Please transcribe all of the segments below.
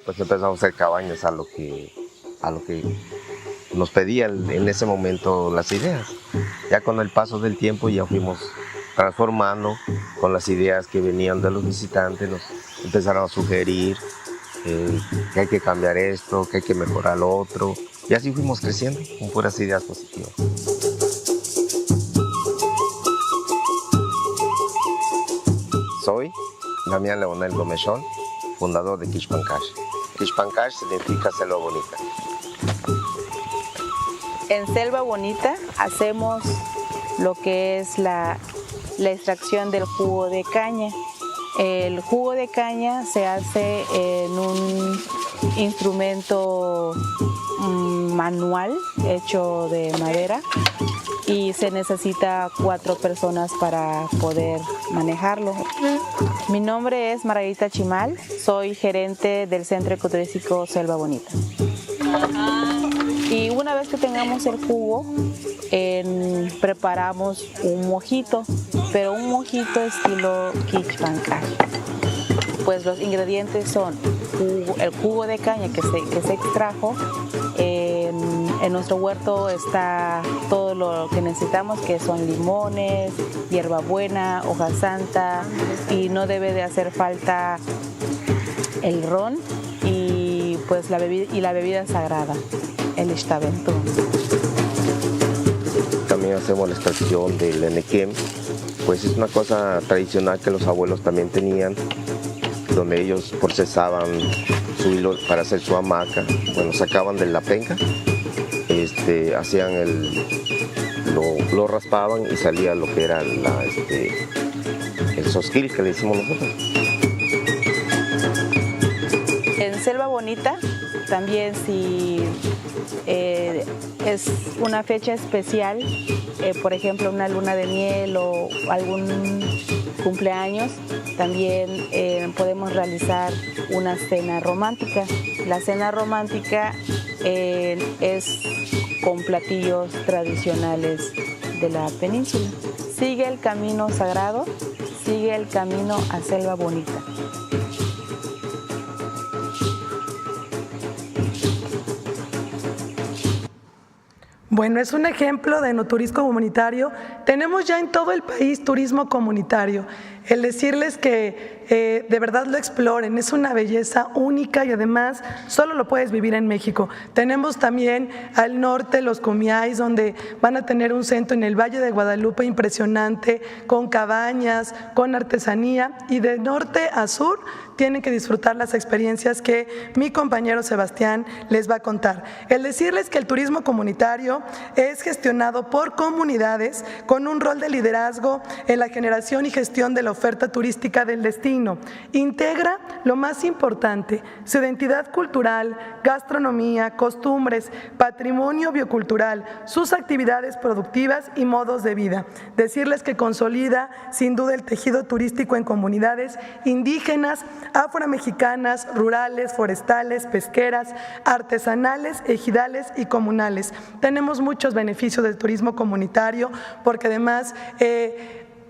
pues empezamos a hacer cabañas a lo que nos pedían en ese momento las ideas. Ya con el paso del tiempo ya fuimos transformando con las ideas que venían de los visitantes, nos empezaron a sugerir que hay que cambiar esto, que hay que mejorar lo otro, y así fuimos creciendo con puras ideas positivas. Soy Damián Leonel Gomechón, fundador de Quixpancash. Quixpancash significa selva bonita. En Selva Bonita hacemos lo que es la extracción del jugo de caña. El jugo de caña se hace en un instrumento manual hecho de madera y se necesita 4 personas para poder manejarlo. Mi nombre es Margarita Chimal, soy gerente del Centro Ecoturístico Selva Bonita. Y una vez que tengamos el jugo, preparamos un mojito, pero un mojito estilo Quixpancash. Pues los ingredientes son el jugo de caña que se extrajo. En nuestro huerto está todo lo que necesitamos, que son limones, hierbabuena, hoja santa, y no debe de hacer falta el ron y pues la bebida sagrada, el Ixtaventún. También hacemos la extracción del enequem, pues es una cosa tradicional que los abuelos también tenían, donde ellos procesaban su hilo para hacer su hamaca. Bueno, sacaban de la penca, hacían lo raspaban y salía lo que era el sosquil que le decimos nosotros. En Selva Bonita también, si es una fecha especial, por ejemplo una luna de miel o algún cumpleaños, también podemos realizar una cena romántica. La cena romántica es con platillos tradicionales de la península. Sigue el camino sagrado, sigue el camino a Selva Bonita. Bueno, es un ejemplo de enoturismo comunitario. Tenemos ya en todo el país turismo comunitario. El decirles que de verdad lo exploren, es una belleza única y además solo lo puedes vivir en México. Tenemos también al norte los Comiais, donde van a tener un centro en el Valle de Guadalupe impresionante, con cabañas, con artesanía, y de norte a sur tienen que disfrutar las experiencias que mi compañero Sebastián les va a contar. El decirles que el turismo comunitario es gestionado por comunidades con un rol de liderazgo en la generación y gestión de la oferta turística del destino. Integra lo más importante, su identidad cultural, gastronomía, costumbres, patrimonio biocultural, sus actividades productivas y modos de vida. Decirles que consolida sin duda el tejido turístico en comunidades indígenas, afromexicanas, rurales, forestales, pesqueras, artesanales, ejidales y comunales. Tenemos muchos beneficios del turismo comunitario porque además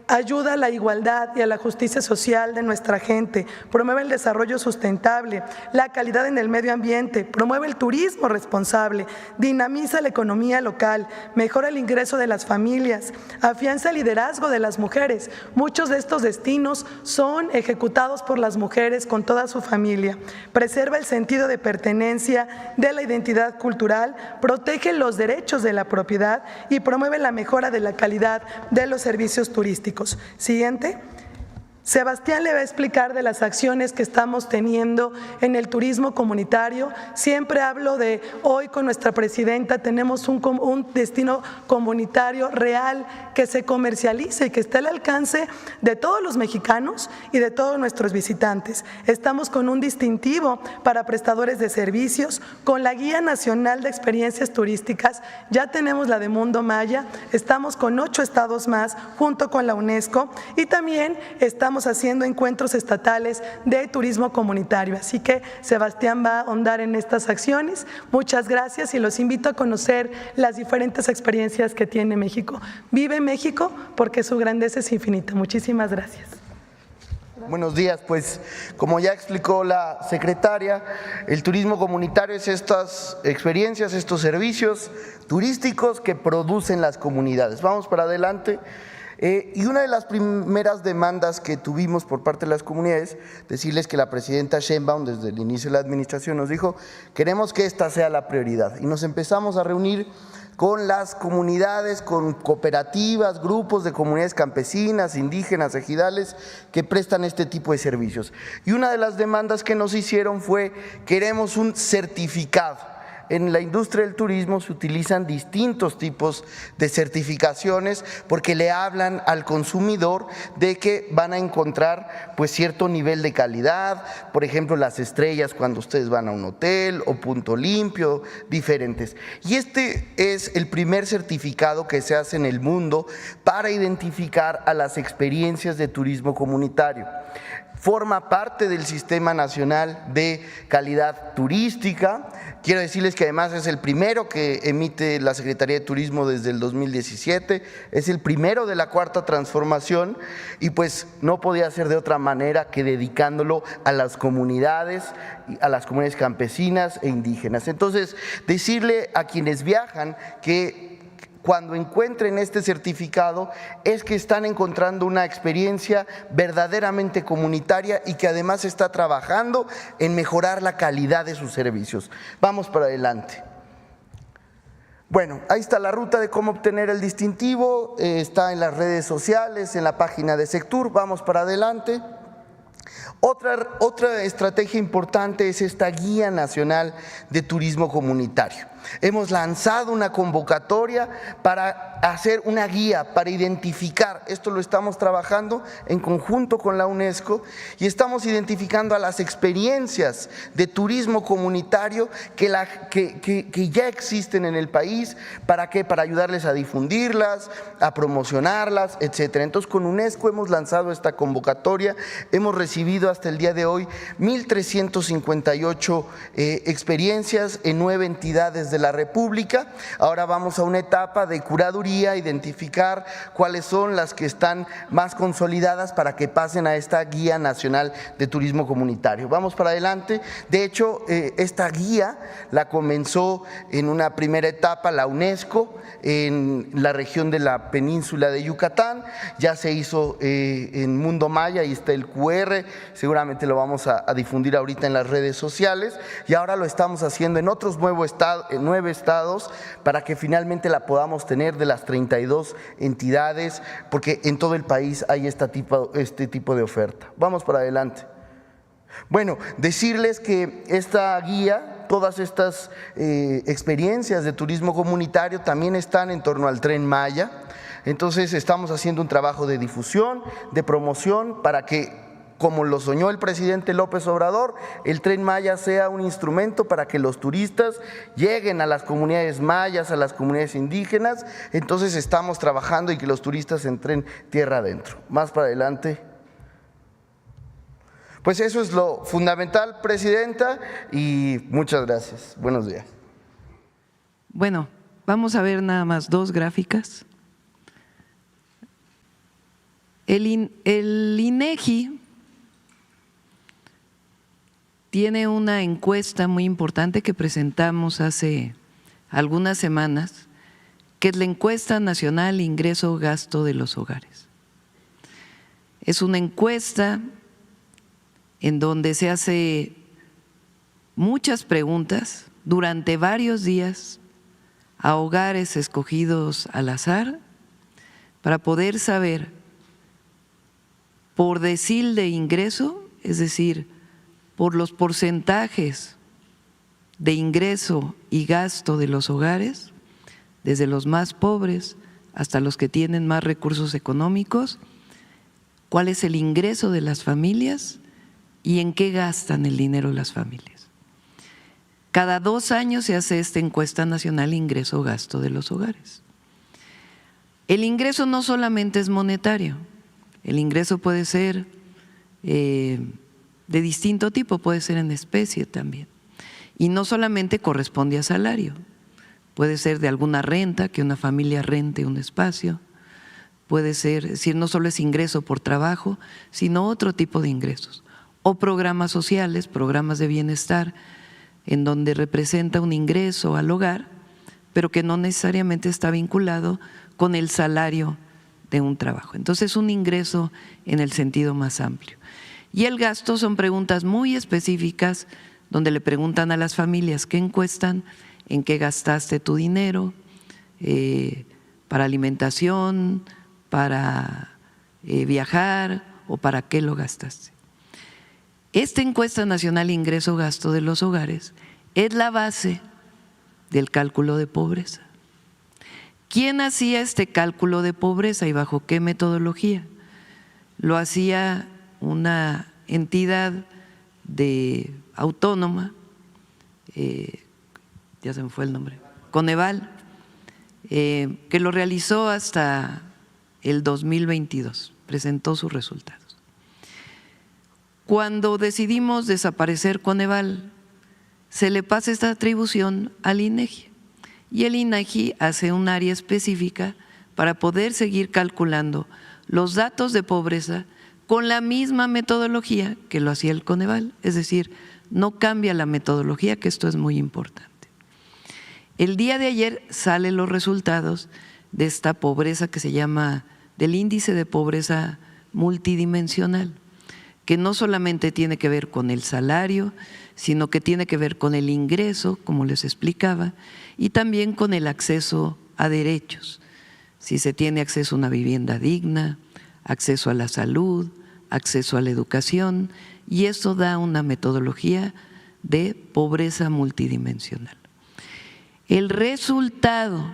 ayuda a la igualdad y a la justicia social de nuestra gente, promueve el desarrollo sustentable, la calidad en el medio ambiente, promueve el turismo responsable, dinamiza la economía local, mejora el ingreso de las familias, afianza el liderazgo de las mujeres. Muchos de estos destinos son ejecutados por las mujeres con toda su familia, preserva el sentido de pertenencia de la identidad cultural, protege los derechos de la propiedad y promueve la mejora de la calidad de los servicios turísticos. Siguiente. Sebastián le va a explicar de las acciones que estamos teniendo en el turismo comunitario. Siempre hablo de hoy con nuestra presidenta, tenemos un destino comunitario real que se comercialice y que esté al alcance de todos los mexicanos y de todos nuestros visitantes. Estamos con un distintivo para prestadores de servicios, con la Guía Nacional de Experiencias Turísticas, ya tenemos la de Mundo Maya, estamos con 8 estados más junto con la UNESCO y también estamos haciendo encuentros estatales de turismo comunitario. Así que Sebastián va a ahondar en estas acciones. Muchas gracias y los invito a conocer las diferentes experiencias que tiene México. Vive México porque su grandeza es infinita. Muchísimas gracias. Buenos días, pues como ya explicó la secretaria, el turismo comunitario es estas experiencias, estos servicios turísticos que producen las comunidades. Vamos para adelante. Y una de las primeras demandas que tuvimos por parte de las comunidades, decirles que la presidenta Sheinbaum desde el inicio de la administración nos dijo, queremos que esta sea la prioridad. Y nos empezamos a reunir con las comunidades, con cooperativas, grupos de comunidades campesinas, indígenas, ejidales, que prestan este tipo de servicios. Y una de las demandas que nos hicieron fue, queremos un certificado. En la industria del turismo se utilizan distintos tipos de certificaciones porque le hablan al consumidor de que van a encontrar pues cierto nivel de calidad, por ejemplo las estrellas cuando ustedes van a un hotel o Punto Limpio, diferentes. Y este es el primer certificado que se hace en el mundo para identificar a las experiencias de turismo comunitario. Forma parte del Sistema Nacional de Calidad Turística. Quiero decirles que además es el primero que emite la Secretaría de Turismo desde el 2017, es el primero de la Cuarta Transformación y pues no podía ser de otra manera que dedicándolo a las comunidades campesinas e indígenas. Entonces, decirle a quienes viajan que cuando encuentren este certificado es que están encontrando una experiencia verdaderamente comunitaria y que además está trabajando en mejorar la calidad de sus servicios. Vamos para adelante. Bueno, ahí está la ruta de cómo obtener el distintivo, está en las redes sociales, en la página de Sectur. Vamos para adelante. Otra estrategia importante es esta Guía Nacional de Turismo Comunitario. Hemos lanzado una convocatoria para hacer una guía, para identificar, esto lo estamos trabajando en conjunto con la UNESCO y estamos identificando a las experiencias de turismo comunitario que ya existen en el país, ¿para qué? Para ayudarles a difundirlas, a promocionarlas, etcétera. Entonces con UNESCO hemos lanzado esta convocatoria, hemos recibido hasta el día de hoy 1,358 experiencias en 9 entidades de la República. Ahora vamos a una etapa de curaduría, identificar cuáles son las que están más consolidadas para que pasen a esta Guía Nacional de Turismo Comunitario. Vamos para adelante. De hecho, esta guía la comenzó en una primera etapa la UNESCO en la región de la península de Yucatán, ya se hizo en Mundo Maya, ahí está el QR, seguramente lo vamos a difundir ahorita en las redes sociales y ahora lo estamos haciendo en otros 9 estados para que finalmente la podamos tener de las 32 entidades, porque en todo el país hay este tipo de oferta. Vamos para adelante. Bueno, decirles que esta guía, todas estas experiencias de turismo comunitario también están en torno al Tren Maya, entonces estamos haciendo un trabajo de difusión, de promoción para que, como lo soñó el presidente López Obrador, el Tren Maya sea un instrumento para que los turistas lleguen a las comunidades mayas, a las comunidades indígenas, entonces estamos trabajando y que los turistas entren tierra adentro. Más para adelante. Pues eso es lo fundamental, presidenta, y muchas gracias. Buenos días. Bueno, vamos a ver nada más 2 gráficas. El INEGI tiene una encuesta muy importante que presentamos hace algunas semanas, que es la Encuesta Nacional Ingreso-Gasto de los Hogares. Es una encuesta en donde se hace muchas preguntas durante varios días a hogares escogidos al azar para poder saber por decil de ingreso, es decir, por los porcentajes de ingreso y gasto de los hogares, desde los más pobres hasta los que tienen más recursos económicos, cuál es el ingreso de las familias y en qué gastan el dinero las familias. Cada 2 años se hace esta encuesta nacional ingreso-gasto de los hogares. El ingreso no solamente es monetario, el ingreso puede ser de distinto tipo, puede ser en especie también. Y no solamente corresponde a salario, puede ser de alguna renta, que una familia rente un espacio, puede ser, es decir, no solo es ingreso por trabajo, sino otro tipo de ingresos. O programas sociales, programas de bienestar, en donde representa un ingreso al hogar, pero que no necesariamente está vinculado con el salario de un trabajo. Entonces, un ingreso en el sentido más amplio. Y el gasto son preguntas muy específicas, donde le preguntan a las familias qué encuestan, en qué gastaste tu dinero, para alimentación, para viajar o para qué lo gastaste. Esta encuesta nacional ingreso-gasto de los hogares es la base del cálculo de pobreza. ¿Quién hacía este cálculo de pobreza y bajo qué metodología? Lo hacía una entidad autónoma, ya se me fue el nombre, Coneval, que lo realizó hasta el 2022, presentó sus resultados. Cuando decidimos desaparecer Coneval, se le pasa esta atribución al INEGI y el INEGI hace un área específica para poder seguir calculando los datos de pobreza con la misma metodología que lo hacía el Coneval, es decir, no cambia la metodología, que esto es muy importante. El día de ayer salen los resultados de esta pobreza que se llama, del índice de pobreza multidimensional, que no solamente tiene que ver con el salario, sino que tiene que ver con el ingreso, como les explicaba, y también con el acceso a derechos, si se tiene acceso a una vivienda digna, acceso a la salud, acceso a la educación, y eso da una metodología de pobreza multidimensional. El resultado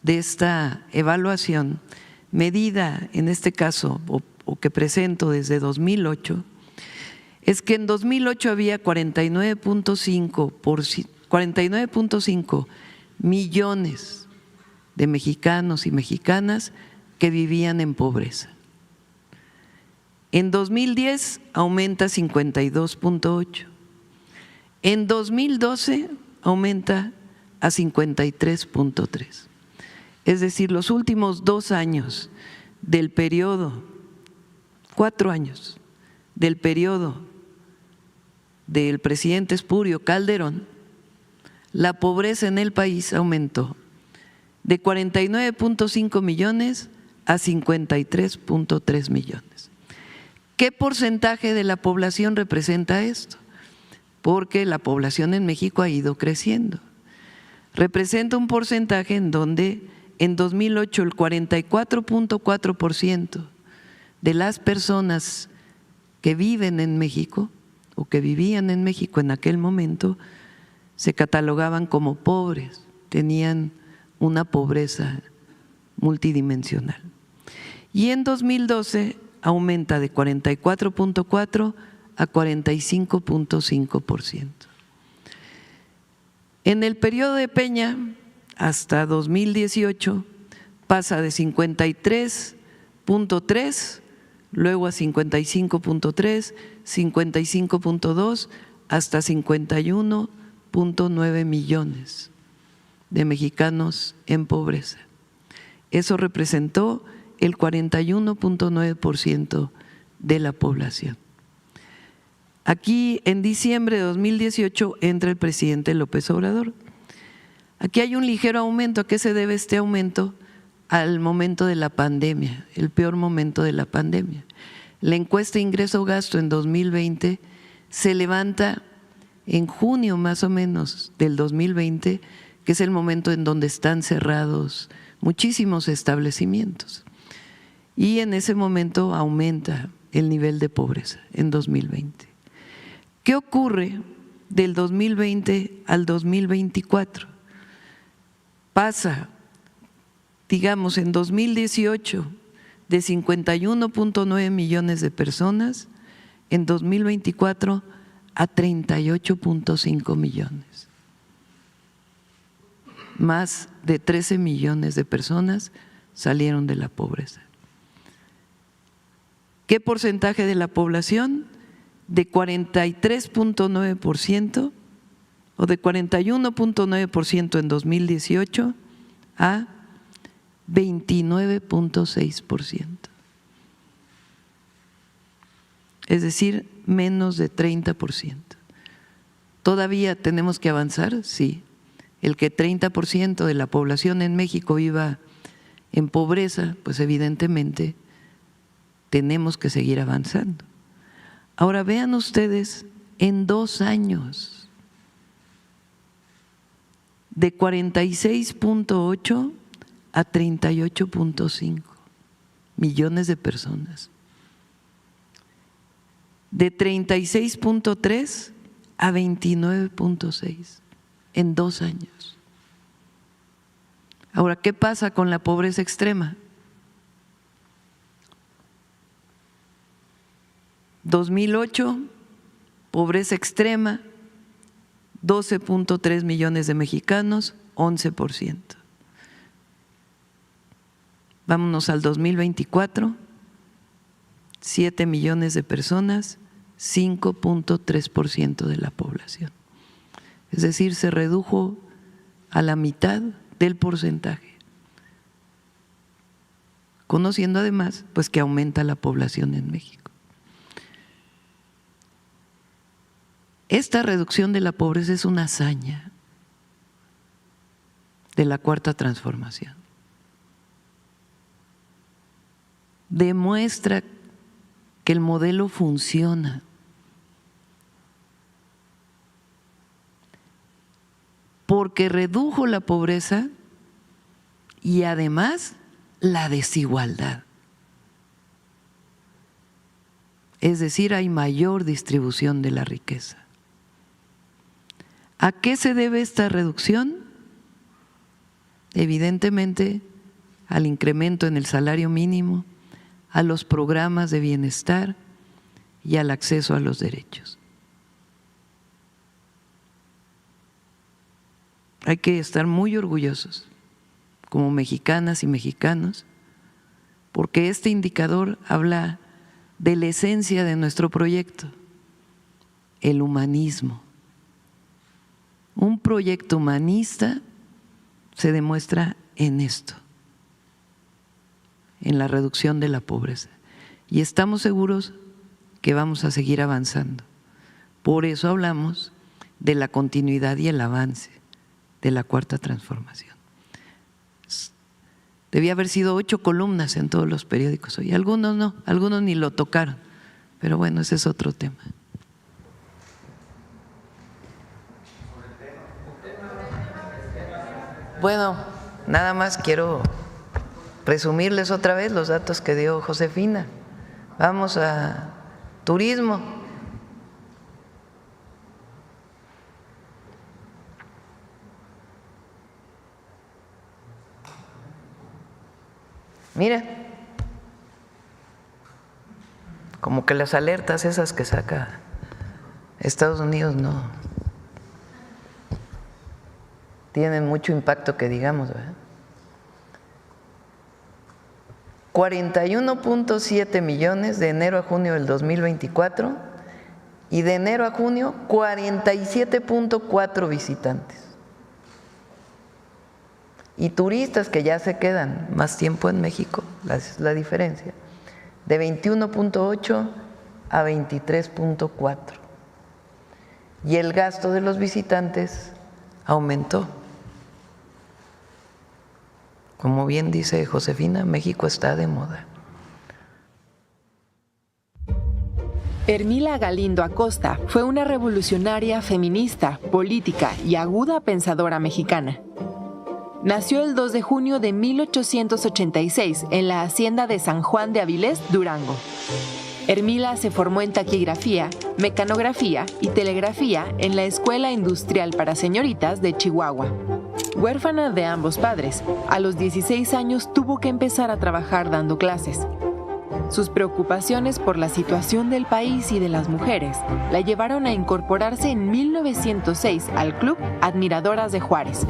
de esta evaluación, medida en este caso, o que presento desde 2008, es que en 2008 había 49.5 millones de mexicanos y mexicanas que vivían en pobreza. En 2010 aumenta a 52.8, en 2012 aumenta a 53.3. Es decir, los últimos 2 años del periodo, 4 años del periodo del presidente Espúreo Calderón, la pobreza en el país aumentó de 49.5 millones a 53.3 millones. ¿Qué porcentaje de la población representa esto? Porque la población en México ha ido creciendo. Representa un porcentaje en donde en 2008 el 44.4% de las personas que viven en México o que vivían en México en aquel momento se catalogaban como pobres, tenían una pobreza multidimensional. Y en 2012 aumenta de 44.4 a 45.5%. En el periodo de Peña, hasta 2018, pasa de 53.3, luego a 55.3, 55.2, hasta 51.9 millones de mexicanos en pobreza. Eso representó el 41.9% de la población. Aquí en diciembre de 2018 entra el presidente López Obrador. Aquí hay un ligero aumento. ¿A qué se debe este aumento? Al momento de la pandemia, el peor momento de la pandemia. La encuesta ingreso-gasto en 2020 se levanta en junio más o menos del 2020, que es el momento en donde están cerrados muchísimos establecimientos. Y en ese momento aumenta el nivel de pobreza en 2020. ¿Qué ocurre del 2020 al 2024? Pasa, digamos, en 2018 de 51.9 millones de personas, en 2024 a 38.5 millones. Más de 13 millones de personas salieron de la pobreza. ¿Qué porcentaje de la población? De 43.9% o de 41.9% en 2018 a 29.6%. Es decir, menos de 30%. ¿Todavía tenemos que avanzar? Sí. El que 30% de la población en México viva en pobreza, pues evidentemente tenemos que seguir avanzando. Ahora vean ustedes, en 2 años, de 46.8 a 38.5 millones de personas, de 36.3 a 29.6 en 2 años. Ahora, ¿qué pasa con la pobreza extrema? 2008, pobreza extrema, 12.3 millones de mexicanos, 11%. Vámonos al 2024, 7 millones de personas, 5.3% de la población. Es decir, se redujo a la mitad del porcentaje, conociendo además pues que aumenta la población en México. Esta reducción de la pobreza es una hazaña de la Cuarta Transformación. Demuestra que el modelo funciona. Porque redujo la pobreza y además la desigualdad. Es decir, hay mayor distribución de la riqueza. ¿A qué se debe esta reducción? Evidentemente, al incremento en el salario mínimo, a los programas de bienestar y al acceso a los derechos. Hay que estar muy orgullosos como mexicanas y mexicanos, porque este indicador habla de la esencia de nuestro proyecto, el humanismo. Un proyecto humanista se demuestra en esto, en la reducción de la pobreza. Y estamos seguros que vamos a seguir avanzando. Por eso hablamos de la continuidad y el avance de la Cuarta Transformación. Debía haber sido 8 columnas en todos los periódicos hoy. Algunos no, algunos ni lo tocaron. Pero bueno, ese es otro tema. Bueno, nada más quiero resumirles otra vez los datos que dio Josefina. Vamos a turismo. Mira, como que las alertas esas que saca Estados Unidos no tienen mucho impacto que digamos, ¿verdad? 41.7 millones de enero a junio del 2024 y de enero a junio 47.4 visitantes. Y turistas que ya se quedan más tiempo en México, la diferencia, de 21.8 a 23.4. Y el gasto de los visitantes aumentó. Como bien dice Josefina, México está de moda. Hermila Galindo Acosta fue una revolucionaria feminista, política y aguda pensadora mexicana. Nació el 2 de junio de 1886 en la hacienda de San Juan de Avilés, Durango. Hermila se formó en taquigrafía, mecanografía y telegrafía en la Escuela Industrial para Señoritas de Chihuahua. Huérfana de ambos padres, a los 16 años tuvo que empezar a trabajar dando clases. Sus preocupaciones por la situación del país y de las mujeres la llevaron a incorporarse en 1906 al Club Admiradoras de Juárez.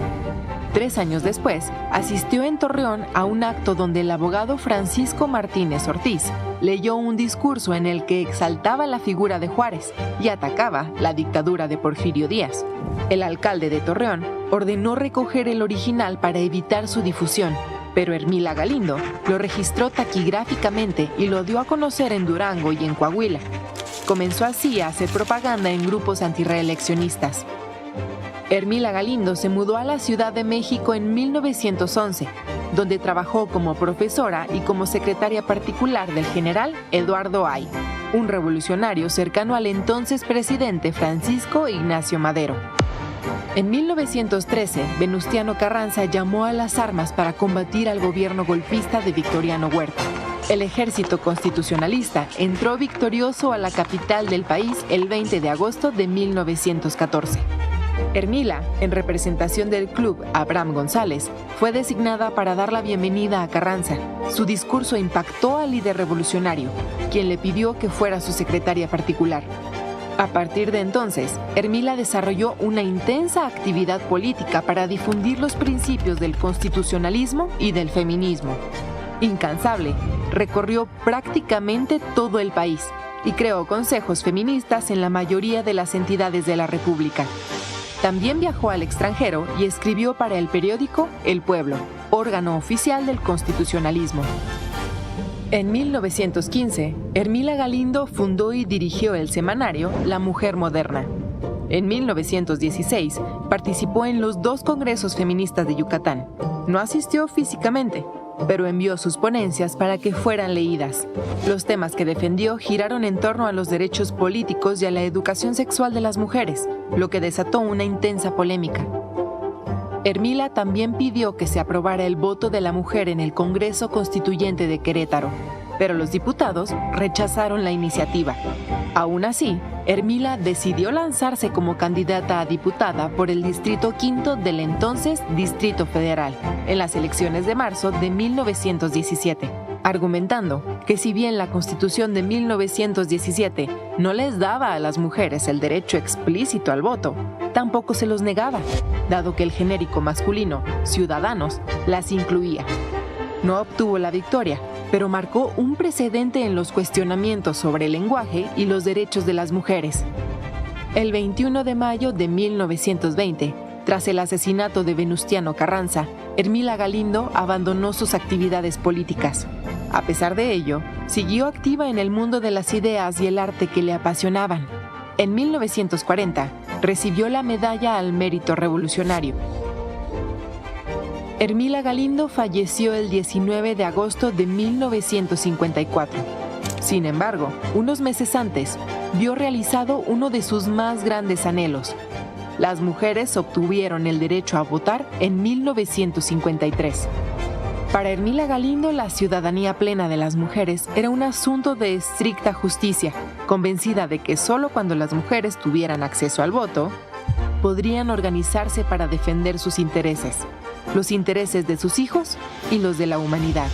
3 años después, asistió en Torreón a un acto donde el abogado Francisco Martínez Ortiz leyó un discurso en el que exaltaba la figura de Juárez y atacaba la dictadura de Porfirio Díaz. El alcalde de Torreón ordenó recoger el original para evitar su difusión, Pero Hermila Galindo lo registró taquigráficamente y lo dio a conocer en Durango y en Coahuila. Comenzó así a hacer propaganda en grupos antirreeleccionistas. Hermila Galindo se mudó a la Ciudad de México en 1911, donde trabajó como profesora y como secretaria particular del general Eduardo Ay, un revolucionario cercano al entonces presidente Francisco Ignacio Madero. En 1913, Venustiano Carranza llamó a las armas para combatir al gobierno golpista de Victoriano Huerta. El ejército constitucionalista entró victorioso a la capital del país el 20 de agosto de 1914. Hermila, en representación del club Abraham González, fue designada para dar la bienvenida a Carranza. Su discurso impactó al líder revolucionario, quien le pidió que fuera su secretaria particular. A partir de entonces, Hermila desarrolló una intensa actividad política para difundir los principios del constitucionalismo y del feminismo. Incansable, recorrió prácticamente todo el país y creó consejos feministas en la mayoría de las entidades de la República. También viajó al extranjero y escribió para el periódico El Pueblo, órgano oficial del constitucionalismo. En 1915, Hermila Galindo fundó y dirigió el semanario La Mujer Moderna. En 1916, participó en los 2 congresos feministas de Yucatán. No asistió físicamente, pero envió sus ponencias para que fueran leídas. Los temas que defendió giraron en torno a los derechos políticos y a la educación sexual de las mujeres, lo que desató una intensa polémica. Hermila también pidió que se aprobara el voto de la mujer en el Congreso Constituyente de Querétaro, pero los diputados rechazaron la iniciativa. Aún así, Hermila decidió lanzarse como candidata a diputada por el Distrito V del entonces Distrito Federal, en las elecciones de marzo de 1917, argumentando que si bien la Constitución de 1917 no les daba a las mujeres el derecho explícito al voto, tampoco se los negaba, dado que el genérico masculino, ciudadanos, las incluía. No obtuvo la victoria, pero marcó un precedente en los cuestionamientos sobre el lenguaje y los derechos de las mujeres. El 21 de mayo de 1920, tras el asesinato de Venustiano Carranza, Hermila Galindo abandonó sus actividades políticas. A pesar de ello, siguió activa en el mundo de las ideas y el arte que le apasionaban. En 1940, recibió la Medalla al Mérito Revolucionario. Hermila Galindo falleció el 19 de agosto de 1954. Sin embargo, unos meses antes, vio realizado uno de sus más grandes anhelos. Las mujeres obtuvieron el derecho a votar en 1953. Para Hermila Galindo, la ciudadanía plena de las mujeres era un asunto de estricta justicia, convencida de que solo cuando las mujeres tuvieran acceso al voto, podrían organizarse para defender sus intereses, los intereses de sus hijos y los de la humanidad.